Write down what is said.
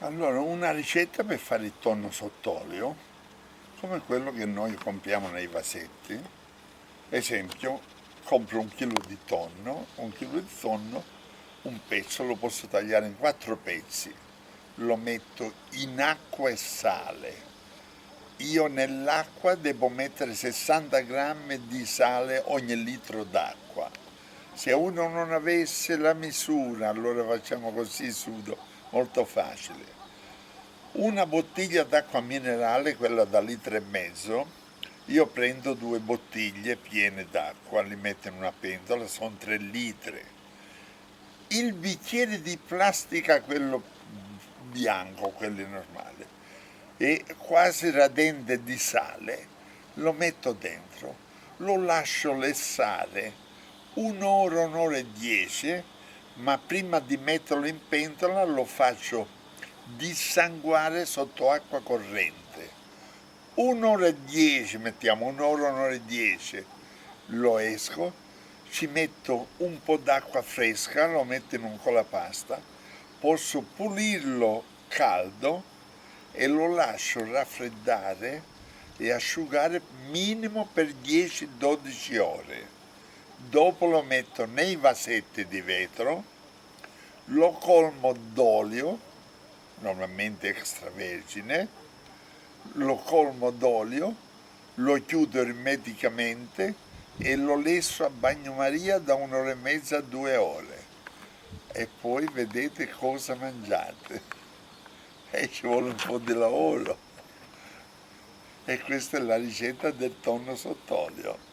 Allora, una ricetta per fare il tonno sott'olio, come quello che noi compriamo nei vasetti. Esempio, compro un chilo di tonno, un pezzo lo posso tagliare in 4 pezzi, lo metto in acqua e sale. Io nell'acqua devo mettere 60 grammi di sale ogni litro d'acqua. Se uno non avesse la misura, allora facciamo così sudo, molto facile. Una bottiglia d'acqua minerale, quella da litro e mezzo, io prendo 2 bottiglie piene d'acqua, li metto in una pentola, sono 3 litri. Il bicchiere di plastica, quello bianco, quello normale, e quasi radente di sale, lo metto dentro, lo lascio lessare un'ora e 10, ma prima di metterlo in pentola lo faccio dissanguare sotto acqua corrente. Un'ora e 10, mettiamo un'ora e 10, lo esco, ci metto un po' d'acqua fresca, lo metto in un colapasta, posso pulirlo caldo e lo lascio raffreddare e asciugare minimo per 10-12 ore. Dopo lo metto nei vasetti di vetro, lo colmo d'olio, normalmente extravergine, lo colmo d'olio, lo chiudo ermeticamente e lo lesso a bagnomaria da un'ora e mezza a 2 ore. E poi vedete cosa mangiate. E ci vuole un po' di lavoro. E questa è la ricetta del tonno sott'olio.